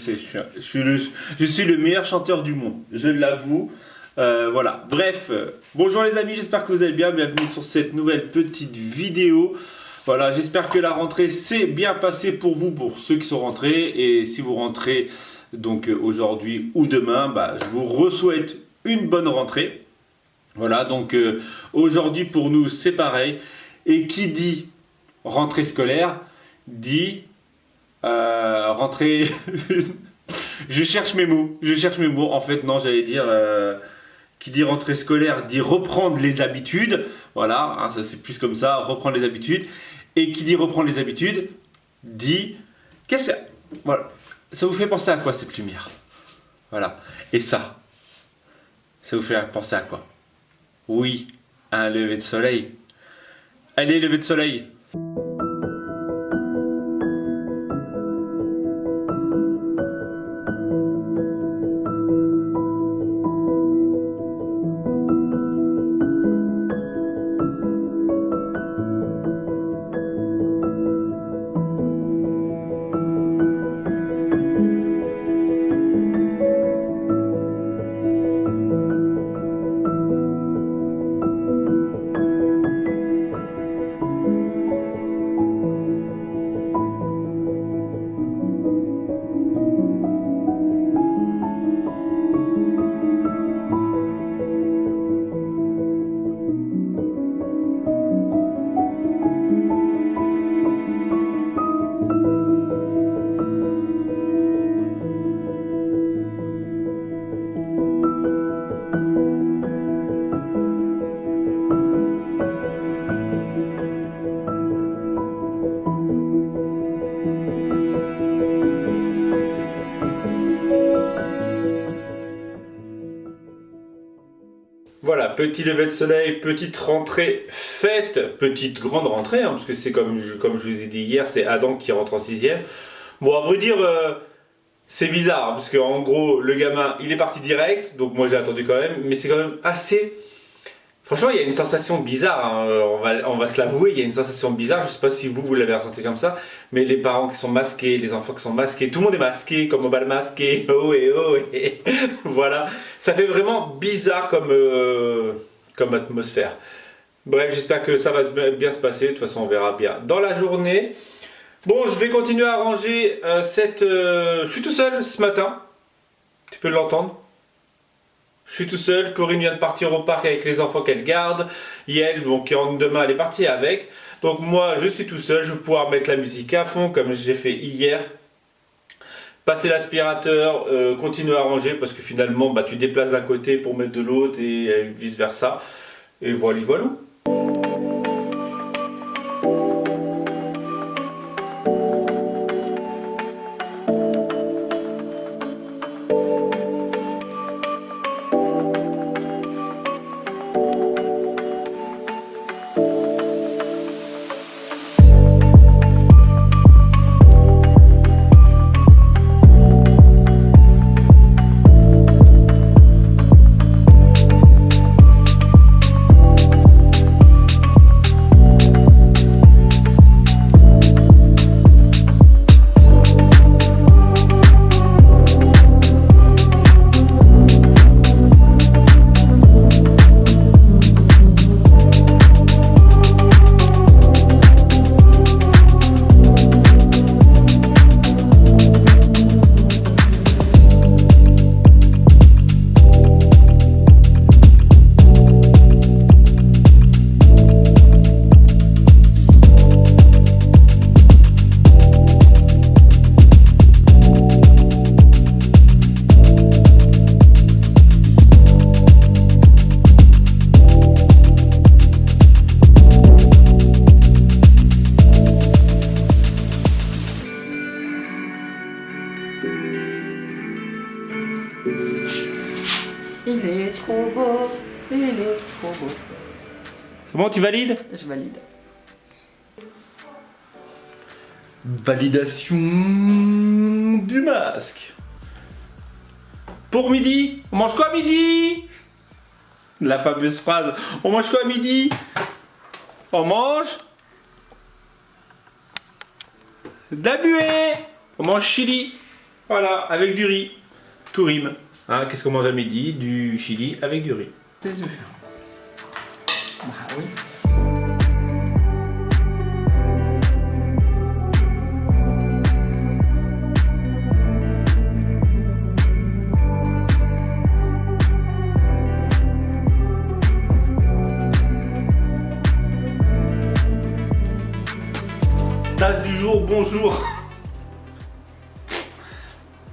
sais, je suis le meilleur chanteur du monde, je l'avoue. Voilà, bref, bonjour les amis, j'espère que vous allez bien, bienvenue sur cette nouvelle petite vidéo. Voilà, j'espère que la rentrée s'est bien passée pour vous, pour ceux qui sont rentrés. Et si vous rentrez donc aujourd'hui ou demain, bah, je vous souhaite une bonne rentrée. Voilà, donc aujourd'hui pour nous c'est pareil. Et qui dit rentrée scolaire, dit rentrée... je cherche mes mots, En fait non, j'allais dire... qui dit rentrée scolaire dit reprendre les habitudes. Voilà, hein, ça c'est plus comme ça, reprendre les habitudes. Et qui dit reprendre les habitudes dit... Qu'est-ce que... Voilà. Ça vous fait penser à quoi cette lumière? Voilà. Et ça vous fait penser à quoi? Oui, à un lever de soleil. Allez, lever de soleil. Voilà, petit lever de soleil, petite rentrée faite, petite grande rentrée, hein, parce que c'est comme je vous ai dit hier, c'est Adam qui rentre en 6ème. Bon, à vrai dire, c'est bizarre, hein, parce qu'en gros, le gamin, il est parti direct, donc moi j'ai attendu quand même, mais c'est quand même assez... Franchement, il y a une sensation bizarre, hein, on va se l'avouer, il y a une sensation bizarre, je sais pas si vous l'avez ressenti comme ça, mais les parents qui sont masqués, les enfants qui sont masqués, tout le monde est masqué, comme au bal masqué, oh et voilà, ça fait vraiment bizarre comme atmosphère. Bref, j'espère que ça va bien se passer, de toute façon on verra bien dans la journée. Bon, je vais continuer à ranger je suis tout seul ce matin, tu peux l'entendre. Je suis tout seul, Corinne vient de partir au parc avec les enfants qu'elle garde. Yael, bon, qui rentre demain, elle est partie avec. Donc moi, je suis tout seul, je vais pouvoir mettre la musique à fond, comme j'ai fait hier. Passer l'aspirateur, continuer à ranger, parce que finalement, bah, tu déplaces d'un côté pour mettre de l'autre, et vice versa. Et voilà, voilà. Il est trop beau, il est trop beau. C'est bon, tu valides? Je valide. Validation du masque. Pour midi, on mange quoi à midi? La fameuse phrase, on mange quoi à midi? On mange de la buée. On mange chili. Voilà, avec du riz. Tout rime. Hein, qu'est-ce qu'on mange à midi? Du chili avec du riz. C'est sûr. Bah oui. Tasse du jour, bonjour.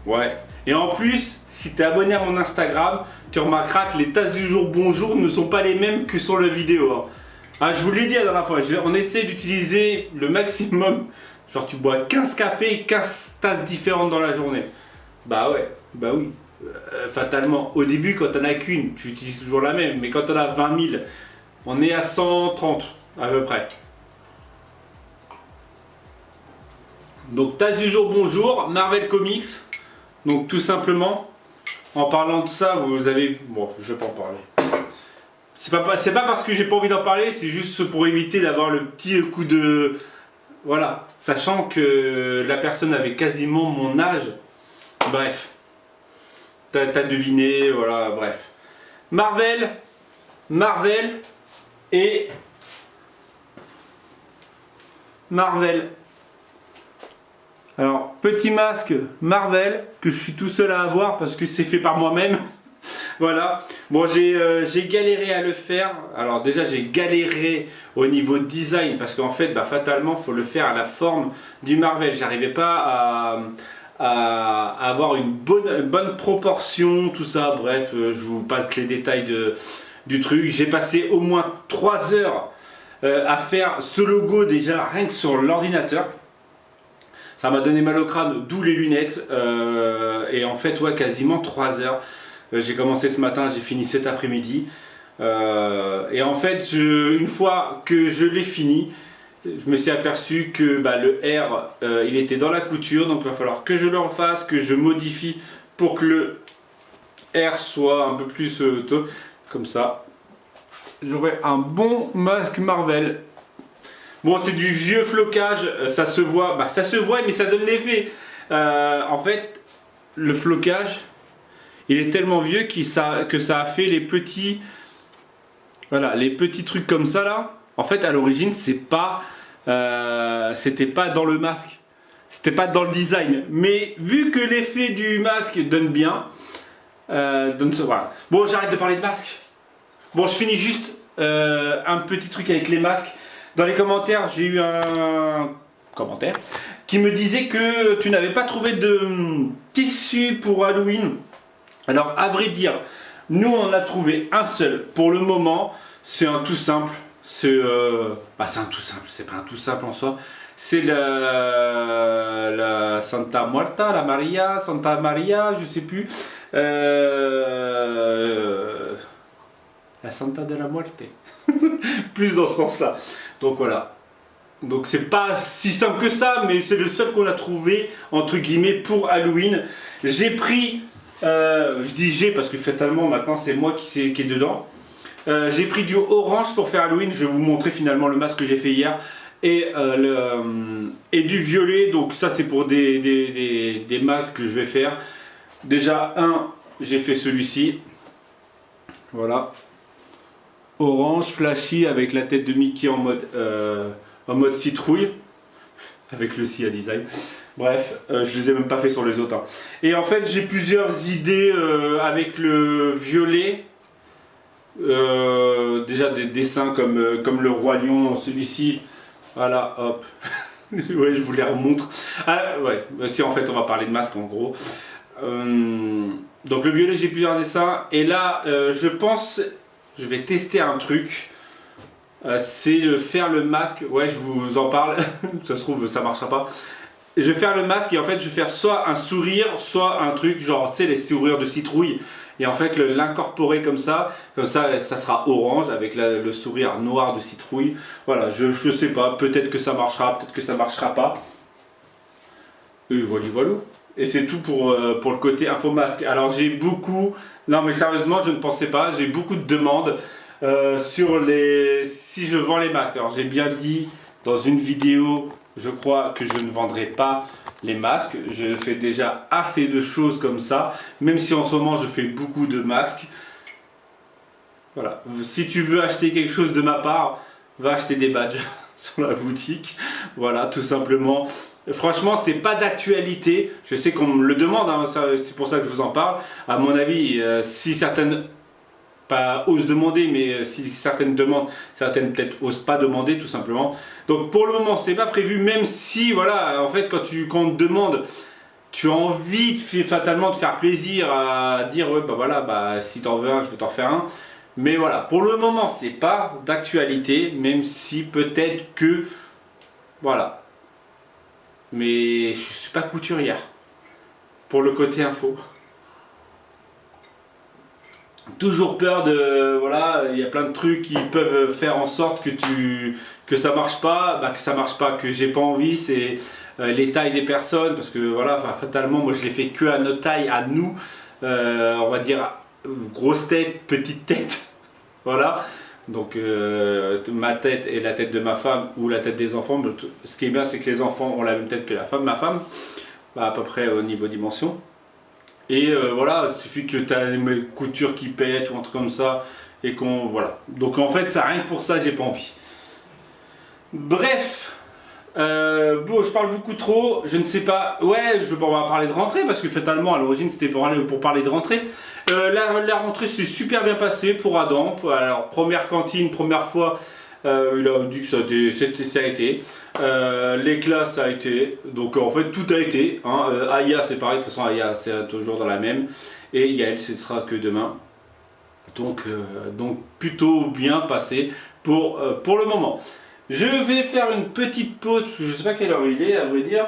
Ouais. Et en plus, si tu es abonné à mon Instagram, tu remarqueras que les tasses du jour, bonjour ne sont pas les mêmes que sur la vidéo. Hein. Ah, je vous l'ai dit la dernière fois, on essaie d'utiliser le maximum. Genre tu bois 15 cafés et 15 tasses différentes dans la journée. Bah ouais, bah oui. Fatalement, au début quand t'en as qu'une, tu utilises toujours la même. Mais quand t'en as 20 000, on est à 130 à peu près. Donc tasse du jour, bonjour, Marvel Comics. Donc tout simplement, en parlant de ça, vous avez... Bon, je vais pas en parler. C'est pas parce que j'ai pas envie d'en parler, c'est juste pour éviter d'avoir le petit coup de... Voilà, sachant que la personne avait quasiment mon âge. Bref. T'as deviné, voilà, bref. Marvel et... Marvel. Alors, petit masque Marvel que je suis tout seul à avoir parce que c'est fait par moi-même. Voilà. Bon, j'ai galéré à le faire. Alors déjà, j'ai galéré au niveau design parce qu'en fait, bah, fatalement, il faut le faire à la forme du Marvel. J'arrivais pas à avoir une bonne proportion, tout ça. Bref, je vous passe les détails du truc. J'ai passé au moins 3 heures à faire ce logo déjà rien que sur l'ordinateur. Ça m'a donné mal au crâne, d'où les lunettes. Et en fait, ouais, quasiment 3 heures. J'ai commencé ce matin, j'ai fini cet après-midi. Et en fait, une fois que je l'ai fini, je me suis aperçu que bah, le R, il était dans la couture. Donc il va falloir que je le refasse, que je modifie pour que le R soit un peu plus tôt. Comme ça, j'aurai un bon masque Marvel. Bon, c'est du vieux flocage, ça se voit, bah, ça se voit, mais ça donne l'effet. En fait, le flocage, il est tellement vieux que ça a fait les petits, voilà, les petits trucs comme ça là. En fait, à l'origine, c'était pas dans le masque, c'était pas dans le design. Mais vu que l'effet du masque donne bien, voilà. Bon, j'arrête de parler de masque. Bon, je finis juste un petit truc avec les masques. Dans les commentaires, j'ai eu un commentaire qui me disait que tu n'avais pas trouvé de tissu pour Halloween. Alors, à vrai dire, nous on a trouvé un seul. Pour le moment, c'est un tout simple. C'est un tout simple, c'est pas un tout simple en soi. C'est la Santa Muerta, Santa Maria, je sais plus. La Santa de la Muerte. Plus dans ce sens-là. Donc voilà. Donc c'est pas si simple que ça, mais c'est le seul qu'on a trouvé entre guillemets pour Halloween. J'ai pris, je dis j'ai parce que fatalement maintenant c'est moi qui est dedans. J'ai pris du orange pour faire Halloween. Je vais vous montrer finalement le masque que j'ai fait hier et du violet. Donc ça c'est pour des masques que je vais faire. Déjà j'ai fait celui-ci. Voilà. Orange flashy avec la tête de Mickey en mode citrouille avec le SIA design. Bref, je les ai même pas fait sur les autres. Hein. Et en fait, j'ai plusieurs idées avec le violet. Déjà des dessins comme le roi lion, celui-ci. Voilà, hop. Ouais, je vous les remontre. Ah, ouais, si en fait on va parler de masque en gros. Donc le violet, j'ai plusieurs dessins. Et là, je pense. Je vais tester un truc, c'est de faire le masque, ouais je vous en parle, ça se trouve ça marchera pas. Je vais faire le masque et en fait je vais faire soit un sourire, soit un truc genre tu sais les sourires de citrouille. Et en fait l'incorporer comme ça ça sera orange avec le sourire noir de citrouille. Voilà, je sais pas, peut-être que ça marchera, peut-être que ça marchera pas. Et voilà. Et c'est tout pour le côté info masque. Alors j'ai beaucoup, non mais sérieusement je ne pensais pas, j'ai beaucoup de demandes sur si je vends les masques. Alors j'ai bien dit dans une vidéo, je crois que je ne vendrai pas les masques. Je fais déjà assez de choses comme ça, même si en ce moment je fais beaucoup de masques. Voilà, si tu veux acheter quelque chose de ma part, va acheter des badges sur la boutique. Voilà, tout simplement. Franchement, c'est pas d'actualité. Je sais qu'on me le demande, hein, c'est pour ça que je vous en parle. À mon avis, si certaines pas osent demander, mais si certaines demandent, certaines peut-être osent pas demander, tout simplement. Donc pour le moment, c'est pas prévu, même si, voilà, en fait, quand on te demande, tu as envie fatalement de faire plaisir à dire, ouais, bah voilà, bah si t'en veux un, je vais t'en faire un. Mais voilà, pour le moment, c'est pas d'actualité, même si peut-être que, voilà. Mais je suis pas couturière, pour le côté info. Toujours peur de, voilà, il y a plein de trucs qui peuvent faire en sorte que ça marche pas, que j'ai pas envie, c'est les tailles des personnes, parce que voilà, fatalement, moi je les fais que à notre taille, à nous, on va dire grosse tête, petite tête, voilà. Donc ma tête et la tête de ma femme ou la tête des enfants. Ce qui est bien, c'est que les enfants ont la même tête que ma femme, à peu près au niveau dimension. Et voilà, il suffit que tu as une couture qui pète ou un truc comme ça et qu'on voilà. Donc en fait, ça, rien que pour ça, j'ai pas envie. Bref, bon, je parle beaucoup trop. Je ne sais pas. Ouais, on va parler de rentrée parce que fatalement, à l'origine, c'était pour parler de rentrée. La rentrée s'est super bien passée pour Adam. Alors, première cantine, première fois, il a dit que ça a été. Les classes, ça a été. Donc, en fait, tout a été. Hein. Aya, c'est pareil. De toute façon, Aya, c'est toujours dans la même. Et Yael, ce sera que demain. Donc plutôt bien passé pour le moment. Je vais faire une petite pause. Je ne sais pas quelle heure il est, à vrai dire.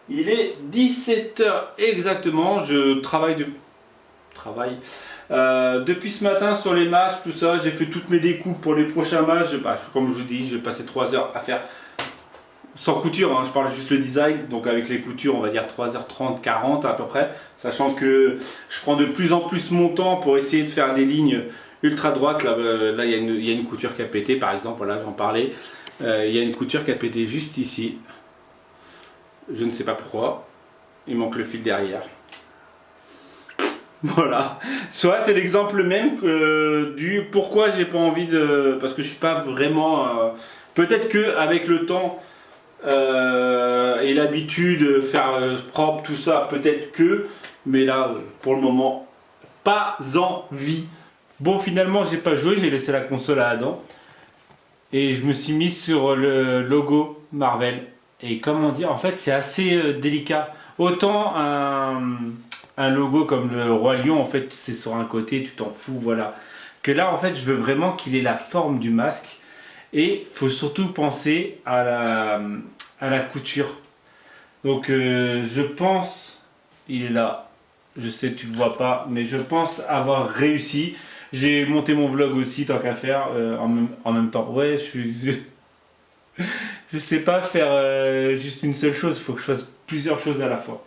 Il est 17h exactement. Je travaille depuis ce matin sur les matchs, tout ça. J'ai fait toutes mes découpes pour les prochains matchs. Comme je vous dis, je vais passer 3 heures à faire sans couture, hein, je parle juste le design. Donc avec les coutures, on va dire 3h30, 40 à peu près. Sachant que je prends de plus en plus mon temps pour essayer de faire des lignes ultra droites. Là, il y a une couture qui a pété, par exemple. Voilà, j'en parlais. Il y a une couture qui a pété juste ici. Je ne sais pas pourquoi. Il manque le fil derrière. Voilà, soit c'est l'exemple même du pourquoi j'ai pas envie de, parce que je suis pas vraiment, peut-être que avec le temps et l'habitude de faire propre tout ça, peut-être que, mais là pour le moment pas envie. Bon, finalement j'ai pas joué, j'ai laissé la console à Adam et je me suis mis sur le logo Marvel. Et comment dire, en fait c'est assez délicat. Autant un logo comme le Roi Lion, en fait c'est sur un côté, tu t'en fous, voilà. Que là en fait je veux vraiment qu'il ait la forme du masque. Et il faut surtout penser à la couture. Donc je pense, il est là, je sais tu le vois pas, mais je pense avoir réussi. J'ai monté mon vlog aussi tant qu'à faire en même temps. Ouais, je sais pas faire juste une seule chose, il faut que je fasse plusieurs choses à la fois.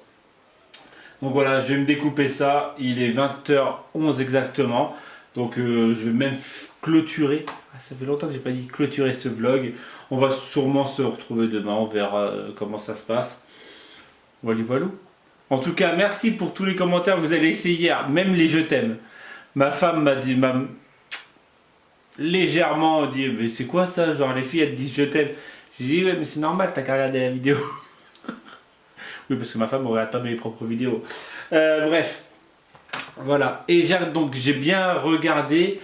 Donc voilà, je vais me découper ça, il est 20h11 exactement. Donc je vais même clôturer. Ah, ça fait longtemps que j'ai pas dit clôturer ce vlog. On va sûrement se retrouver demain, on verra comment ça se passe. Voilà, voilà. En tout cas, merci pour tous les commentaires que vous avez laissés hier, même les je t'aime. Ma femme m'a légèrement dit, mais c'est quoi ça? Genre les filles elles te disent je t'aime. J'ai dit ouais mais c'est normal, t'as qu'à regarder la vidéo. Oui, parce que ma femme ne regarde pas mes propres vidéos. Bref, voilà. Et donc j'ai bien regardé.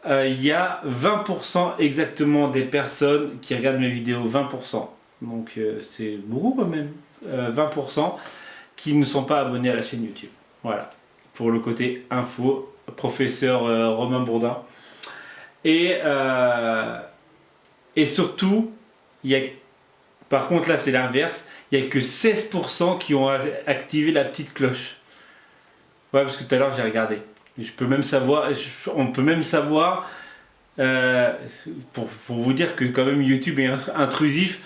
Il y a 20% exactement des personnes qui regardent mes vidéos. 20%. Donc c'est beaucoup quand même. 20% qui ne sont pas abonnés à la chaîne YouTube. Voilà. Pour le côté info, professeur Romain Bourdin. Et surtout, il y a, par contre là c'est l'inverse. Il n'y a que 16% qui ont activé la petite cloche. Ouais, parce que tout à l'heure j'ai regardé. Je peux même savoir, on peut même savoir, pour vous dire que quand même YouTube est intrusif,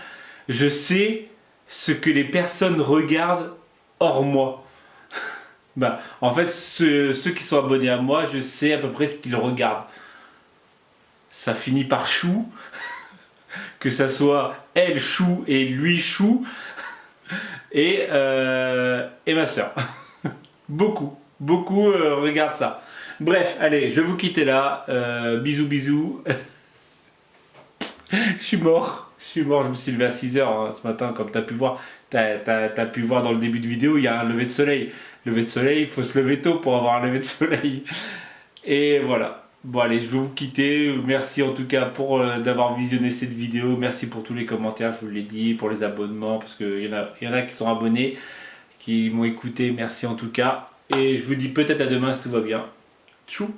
je sais ce que les personnes regardent hors moi. Bah, en fait, ceux qui sont abonnés à moi, je sais à peu près ce qu'ils regardent. Ça finit par chou, que ça soit elle chou et lui chou. et ma soeur. Beaucoup, beaucoup regardent ça. Bref, allez, je vais vous quitter là. Bisous, bisous. Je suis mort, je me suis levé à 6h ce matin, comme tu as pu voir. T'as pu voir dans le début de vidéo, il y a un lever de soleil. Lever de soleil, il faut se lever tôt pour avoir un lever de soleil. Et voilà. Bon allez, je vais vous quitter. Merci en tout cas pour d'avoir visionné cette vidéo. Merci pour tous les commentaires, je vous l'ai dit, pour les abonnements, parce qu'il y en a qui sont abonnés, qui m'ont écouté. Merci en tout cas. Et je vous dis peut-être à demain si tout va bien. Tchou!